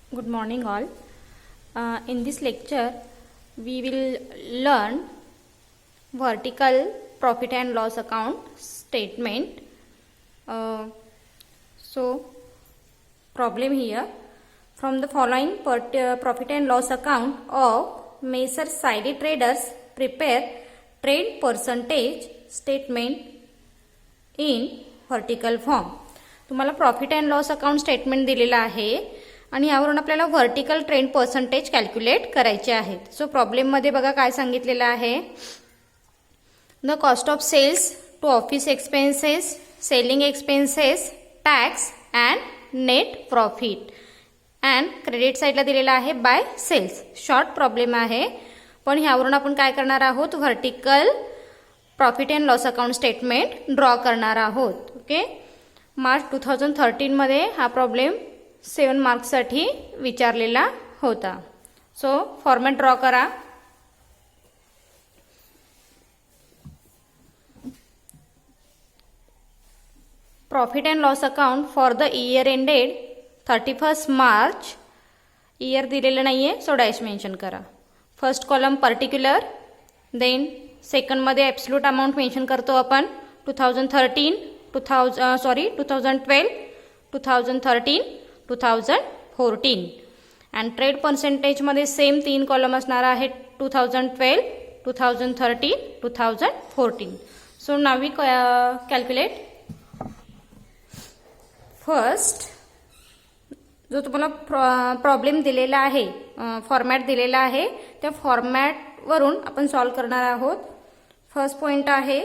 Good morning all. In this lecture we will learn vertical profit and loss account statement. So problem here, from the following profit and loss account of Messrs Siley Traders, prepare trade percentage statement in vertical form. तुम्हाला profit and loss account statement दिलेला आहे आणि यावरून आपल्याला vertical trend percentage calculate करायचे आहेत. So प्रॉब्लेममध्ये बघा काय सांगितलेलं आहे. The cost of sales to office expenses, selling expenses, tax and net profit and credit साईडला दिलेला आहे बाय सेल्स. शॉर्ट प्रॉब्लेम आहे पण ह्यावरून आपण काय करणार आहोत, vertical profit and loss account statement draw करणार आहोत. ओके, मार्च 2013 मध्ये हा प्रॉब्लेम 7 मार्क्ससाठी विचारलेला होता. सो फॉर्मॅट ड्रॉ करा. Profit and loss account for the year ended 31 March. Year दिलेलं नाहीये सो डॅश मेन्शन करा. फर्स्ट कॉलम पर्टिक्युलर, देन सेकंडमध्ये ॲब्सोल्यूट अमाऊंट मेन्शन करतो आपण 2013, 2012, 2013, 2014 अँड ट्रेड पर्सेंटेजमध्ये सेम 3 कॉलम असणार आहेत 2012, 2013, 2014. So now we calculate. First जो तुम्हाला प्रॉब्लेम दिलेला आहे, फॉर्मॅट दिलेला आहे, त्या फॉर्मॅटवरून आपण सॉल्व करणार आहोत. फर्स्ट पॉइंट आहे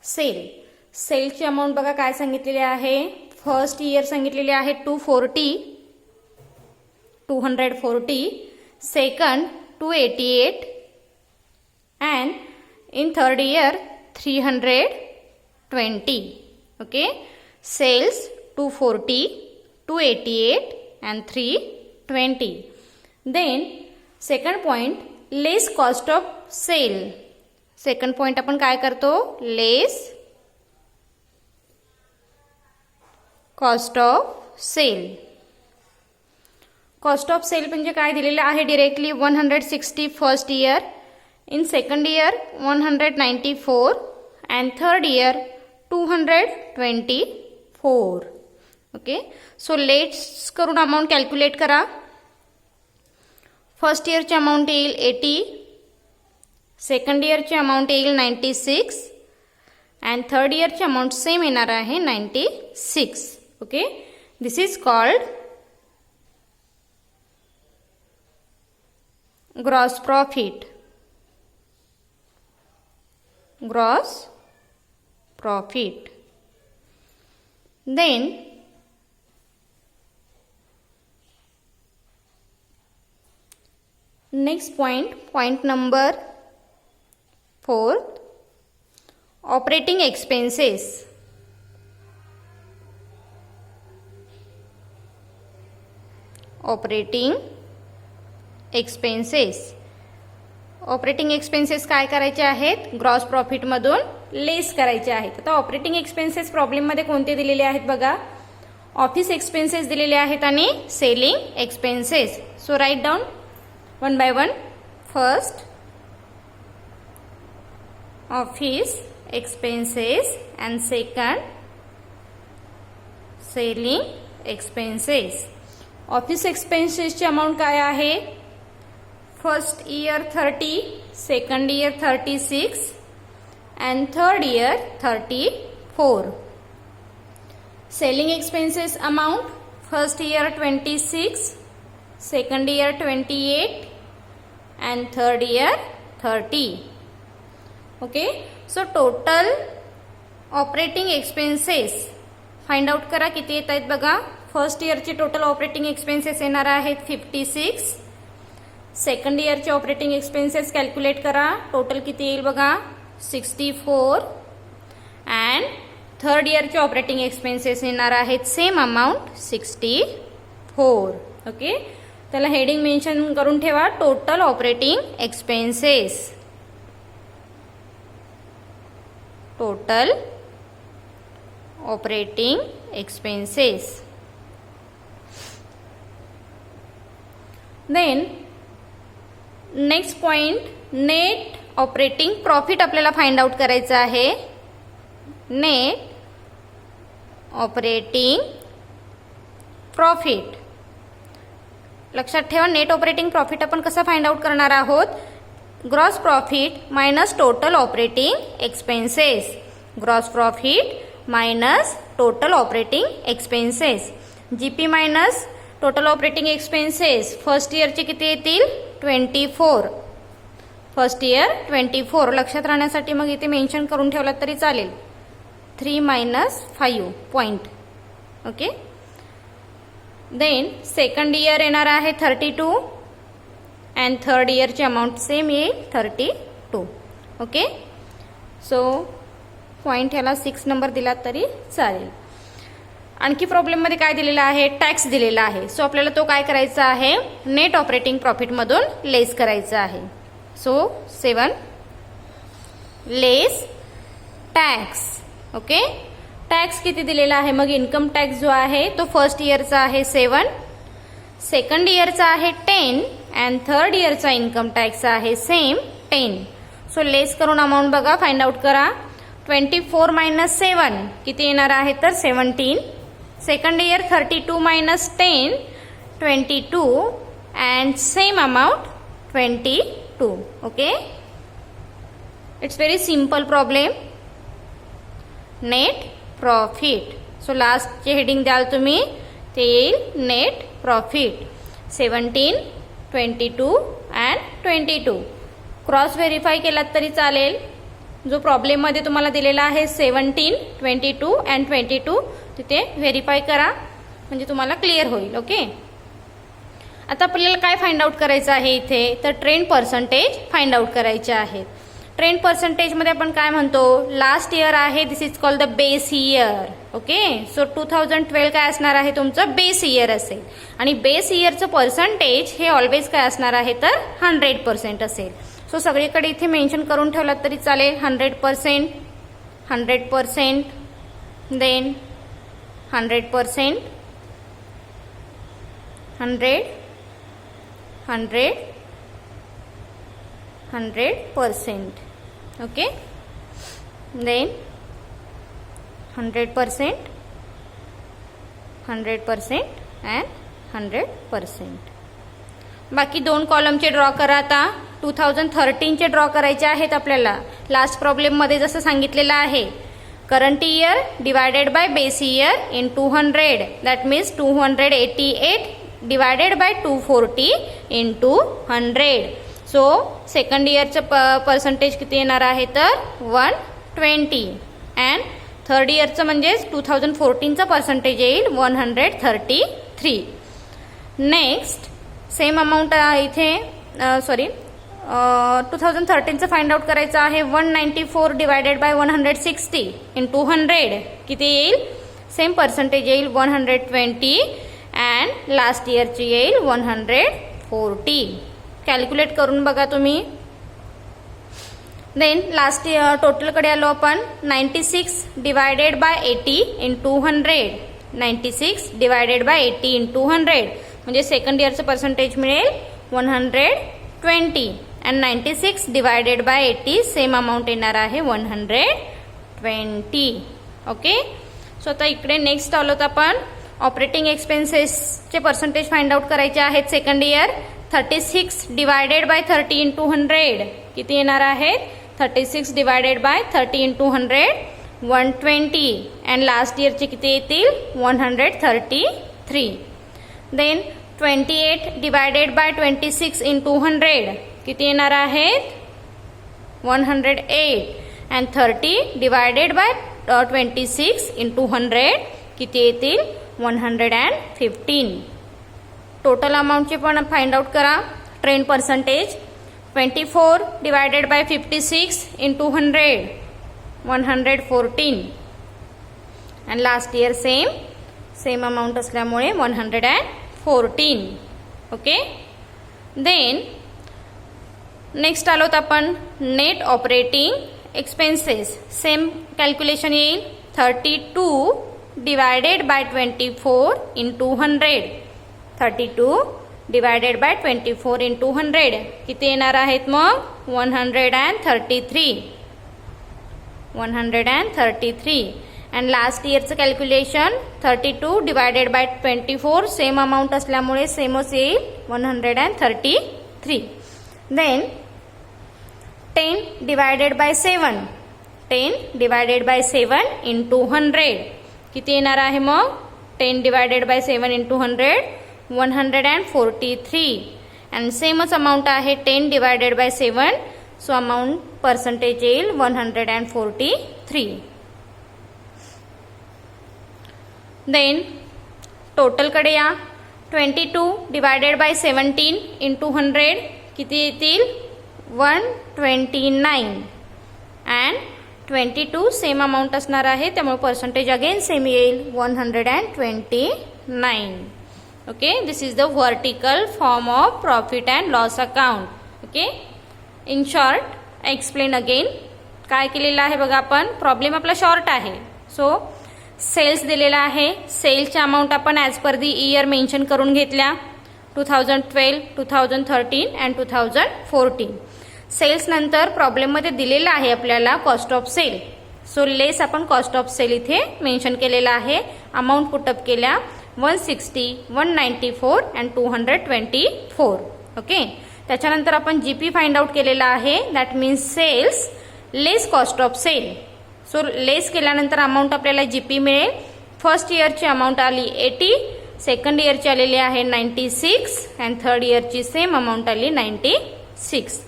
सेल. सेलची अमाऊंट बघा काय सांगितलेली आहे. फर्स्ट इयर सांगितलेली आहे 240, second 288 and in third year 320. Okay, sales 240, 288 and 320. Then second point, less cost of sale. Second point आपण काय करतो, less cost of sale. Cost of sale म्हणजे काय दिलेलं आहे directly 160 first year, in second year 194 and third year 224. Okay, so let's करून amount calculate करा. First इयरची अमाऊंट येईल 80, सेकंड इयरची अमाऊंट येईल 96 अँड थर्ड इयरची अमाऊंट सेम येणार आहे 96. Okay, this is called gross profit. Gross profit. Then next point number 4, operating expenses. Operating expenses. Operating expenses काय करायचे आहेत, ग्रॉस प्रॉफिटमधून लेस करायचे आहेत. आता ऑपरेटिंग एक्सपेन्सेस प्रॉब्लेममध्ये कोणते दिलेले आहेत बघा, ऑफिस एक्सपेन्सेस दिलेले आहेत आणि selling expenses. So write down one by one. First office expenses and second selling expenses. Office एक्सपेन्सेसची अमाऊंट काय आहे, first year 30, second year 36 and third year 34. Selling expenses amount first year 26, second year 28 and third year 30. Okay, so total operating expenses find out करा किती येत आहेत बघा. First इयरचे total operating expenses येणार आहेत 56. सेकंड इयरचे ऑपरेटिंग एक्सपेन्सेस कॅल्क्युलेट करा, टोटल किती येईल बघा 64 अँड थर्ड इयरचे ऑपरेटिंग एक्सपेन्सेस येणार आहेत सेम अमाऊंट 64. ओके, त्याला हेडिंग मेन्शन करून ठेवा, total operating expenses. Total operating expenses. Then next point, net operating profit आपल्याला फाइंड आउट करायचं आहे. Net operating profit. लक्षात ठेवा, नेट ऑपरेटिंग प्रॉफिट आपण कसं फाइंड आउट करणार आहोत. Gross profit minus total operating expenses. Gross profit minus total operating expenses. GP minus total operating expenses. First इयरचे किती येतील 24. First year 24. लक्षात राहण्यासाठी मग इथे मेन्शन करून ठेवलात तरी चालेल. 3 - 5 point. Okay. Then second year येणार आहे 32 अँड थर्ड इयरची अमाऊंट सेम येईल 32. ओके. सो पॉइंट ह्याला 6 नंबर दिलात तरी चालेल. आणखी प्रॉब्लेममध्ये काय दिलेलं आहे, टॅक्स दिलेला आहे. सो आपल्याला तो काय करायचा आहे, नेट ऑपरेटिंग प्रॉफिटमधून लेस करायचा आहे. सो 7 लेस टॅक्स. ओके. टॅक्स किती दिलेला आहे, मग इन्कम टॅक्स जो आहे तो फर्स्ट इयरचा आहे 7, सेकंड इयरचा आहे 10 अँड थर्ड इयरचा इन्कम टॅक्स आहे सेम 10. सो लेस करून अमाऊंट बघा, फाइंड आउट करा. 24 - 7 किती येणार आहे तर 17. Second year 32 - 10 22 and same amount 22. Okay. It's very simple problem. Net profit. So लास्टचे हेडिंग द्याल तुम्ही, ते येईल net profit. 17 22 and 22. Cross verify केलात तरी चालेल. जो प्रॉब्लेममध्ये तुम्हाला दिलेला आहे 17 22 अँड 22 तिथे व्हेरीफाय करा, म्हणजे तुम्हाला क्लिअर होईल. ओके. आता आपल्याला काय फाइंड आउट करायचं आहे इथे, तर ट्रेंड पर्सेंटेज फाइंड आउट करायचे आहेत. ट्रेंड पर्सेंटेजमध्ये आपण काय म्हणतो, लास्ट इयर आहे, this is called the base year. Okay. So 2012 काय असणार आहे तुमचं बेस इयर असेल, आणि बेस इयरचं पर्सेंटेज हे ऑलवेज काय असणार आहे तर 100% असेल. सो सगळीकडे इथे मेन्शन करून ठेवलात तरी चालेल. 100%, 100%, देन 100%, 100, 100, 100%. ओके. Then 100%, 100% and 100%. बाकी 2 कॉलमचे ड्रॉ करा. आता 2013चे ड्रॉ करायचे आहेत आपल्याला. लास्ट प्रॉब्लेममध्ये जसं सांगितलेलं आहे, current year divided by base year in 200, that means 288 divided by 240 into 100. So second इयरचं पर्सेंटेज किती येणार आहे तर 120 अँड थर्ड इयरचं म्हणजेच 2014चं पर्सेंटेज येईल 133. नेक्स्ट सेम अमाऊंट इथे 2013चं फाइंड आउट करायचं आहे. 194 डिवायडेड बाय 160 इंटू 100 किती येईल, सेम पर्सेंटेज येईल 120 अँड लास्ट इयरची येईल 140. कॅल्क्युलेट करून बघा तुम्ही. देन लास्ट इयर टोटलकडे आलो आपण. 96 divided by 80 into 100, 96 divided by 80 into 100 म्हणजे सेकंड इयरचं पर्सेंटेज मिळेल 120 and 96 divided by 80 same amount येणार आहे 120. ओके. सो आता इकडे नेक्स्ट आलोत आपण. ऑपरेटिंग एक्सपेन्सेसचे पर्सेंटेज फाइंड आउट करायचे आहेत second year. 36 divided by 30 into 100 किती येणार आहेत, 36 divided by 30 into 100 120 and last इयरचे किती येतील 133. देन 28 डिवायडेड बाय 26 इंटू 100 किती येणार आहेत 108 अँड 30 डिवायडेड बाय 26 इंटू 100 किती येतील 115. टोटल अमाऊंटचे पण फाइंड आउट करा. Trend percentage 24 divided by 56 into 100 114 and last year same amount असल्यामुळे 114. ओके. देन नेक्स्ट आलोत आपण net operating expenses. Same calculation येईल. 32 divided by 24 into 100, 32 divided by 24 into 100 किती येणार आहेत मग 133. 133 अँड लास्ट इयरचं calculation 32 divided by 24 same amount असल्यामुळे सेमच येईल 133. Then 10 divided bye 7. 10 divided bye 7 into 100 किती येणार आहे मग 10 डिवायडेड बाय 7 इंटू 100 143 अँड सेमच अमाऊंट आहे 10 divided bye 7 so amount percentage येईल 143. देन टोटलकडे या 22 डिवायडेड बाय 17 इंटू 100 किती येतील 129 अँड 22 सेम अमाऊंट असणार आहे त्यामुळे पर्सेंटेज अगेन सेम येईल 129. Okay this is the vertical form of profit and loss account. Okay in short explain again काय केलेलं आहे बघा आपण प्रॉब्लेम आपला शॉर्ट आहे. सो सेल्स दिलेला आहे सेल्सच्या अमाऊंट आपण ॲज पर दी इयर मेन्शन करून घेतल्या 2012 2013 अँड 2014. सेल्स नंतर प्रॉब्लेममध्ये दिलेला आहे आपल्याला कॉस्ट ऑफ सेल सो लेस आपण कॉस्ट ऑफ सेल इथे मेन्शन केलेला आहे. अमाऊंट पुटअप केल्या 160 194 अँड 224. ओके त्याच्यानंतर आपण जीपी फाइंड आउट केलेला आहे that means sales less cost of sale. So less केल्यानंतर अमाऊंट आपल्याला जीपी मिळेल. फर्स्ट इयरची अमाऊंट आली 80 सेकंड इयरची आलेली आहे 96 अँड थर्ड इयरची सेम अमाऊंट आली 96.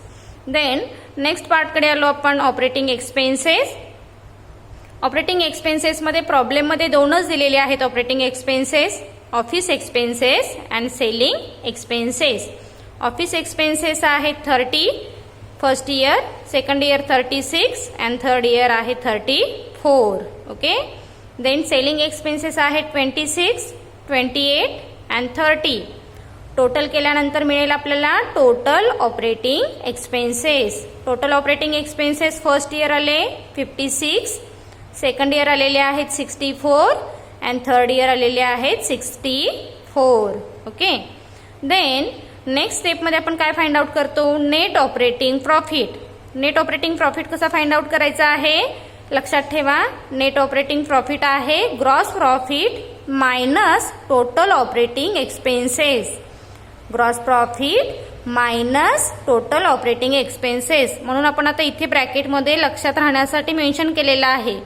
देन नेक्स्ट पार्टकडे आलो आपण ऑपरेटिंग एक्सपेन्सेस. ऑपरेटिंग एक्सपेन्सेसमध्ये प्रॉब्लेममध्ये दोनच दिलेले आहेत operating expenses office expenses and selling expenses. Office expenses आहेत 30 first year second year 36 and third year आहे 34. ओके देन सेलिंग एक्सपेन्सेस आहेत 26 28 अँड 30. टोटल केल्यानंतर मिळेल आपल्याला total operating expenses. Total operating expenses first year आले 56 सेकंड इयर आलेले आहेत 64 and third year आलेले आहेत 64. ओके देन नेक्स्ट स्टेपमध्ये आपण काय फाइंड आउट करतो net operating profit. Net operating profit कसा फाइंड आउट करायचा आहे लक्षात ठेवा. नेट ऑपरेटिंग प्रॉफिट आहे gross profit minus total operating expenses. Gross profit minus total operating expenses म्हणून आपण आता इथे ब्रॅकेटमध्ये लक्षात राहण्यासाठी मेन्शन केलेलं आहे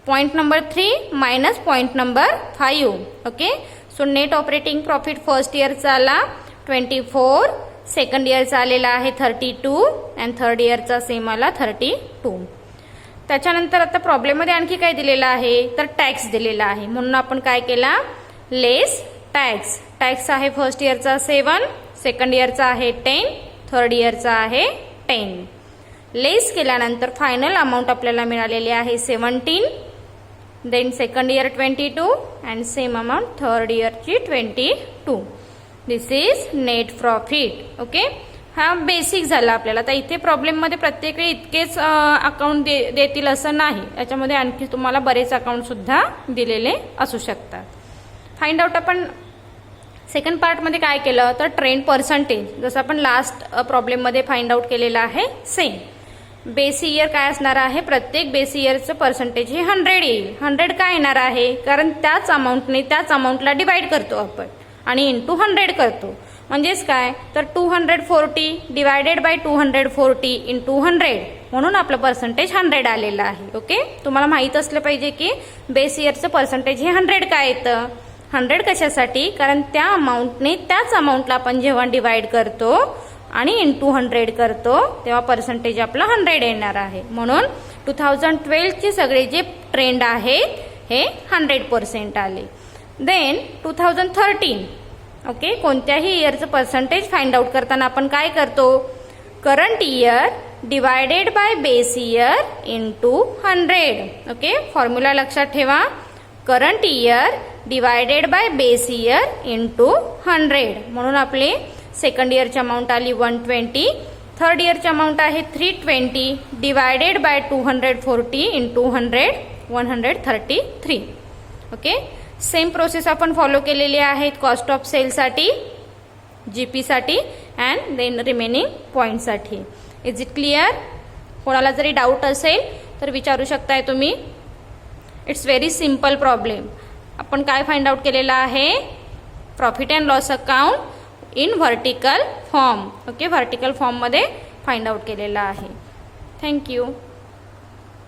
point number 3 minus point number 5. Okay so net operating profit first इयरचा आला 24 सेकंड इयरचा आलेला आहे 32 अँड थर्ड इयरचा सेम आला 32. त्याच्यानंतर आता प्रॉब्लेममध्ये आणखी काय दिलेलं आहे तर टॅक्स दिलेला आहे म्हणून आपण काय केला लेस टॅक्स. टॅक्स आहे फर्स्ट इयरचा 7 सेकंड इयरचा आहे 10 थर्ड इयरचा आहे 10. लेस केल्यानंतर फायनल अमाऊंट आपल्याला मिळालेली आहे 17 then second year 22 and same amount third इयरची 22. This is net profit. Okay हा बेसिक झाला आपल्याला. आता इथे प्रॉब्लेममध्ये प्रत्येक वेळी इतकेच अकाउंट देतील असं नाही याच्यामध्ये आणखी तुम्हाला बरेच अकाउंट सुद्धा दिलेले असू शकतात. फाइंड आउट आपण सेकंड पार्टमध्ये काय केलं तर ट्रेंड पर्सेंटेज जसं आपण लास्ट प्रॉब्लेममध्ये फाइंड आउट केलेलं आहे सेम. बेस इयर काय असणार आहे प्रत्येक बेस इयरचं पर्सेंटेज हे 100 येईल. 100 काय येणार आहे कारण त्याच अमाऊंटने त्याच अमाऊंटला डिवाइड करतो आपण आणि इंटू 100 करतो म्हणजेच काय तर 240 डिवायडेड बाय 240 इंटू 100 म्हणून आपलं पर्सेंटेज 100 आलेलं आहे. ओके तुम्हाला माहीत असलं पाहिजे की बेस इयरचं पर्सेंटेज हे 100 काय येतं. 100 कशासाठी कारण त्या अमाऊंटने त्याच अमाऊंटला आपण जेव्हा डिवाइड करतो आणि इंटू 100 करतो तेव्हा पर्सेंटेज आपला 100 येणार आहे. म्हणून 2012चे सगळे जे ट्रेंड आहेत हे 100% आले. देन 2013 ओके कोणत्याही इयरचं पर्सेंटेज फाइंड आउट करताना आपण काय करतो current year divided by base year into 100. Okay formula लक्षात ठेवा current year divided by base year into 100 म्हणून आपले सेकंड इयरची अमाऊंट आली 120 थर्ड इयरची अमाऊंट आहे 320 divided by 240 into 100 133. Okay same process आपण फॉलो केलेली आहे कॉस्ट ऑफ सेलसाठी. GPसाठी अँड देन रिमेनिंग पॉईंटसाठी. Is it clear? कोणाला जरी डाऊट असेल तर विचारू शकताय तुम्ही. It's very simple problem. आपण काय फाइंड आउट केलेलं आहे? Profit and loss account in vertical form. Okay, vertical फॉर्ममध्ये फाइंड आउट केलेलं आहे. थँक्यू.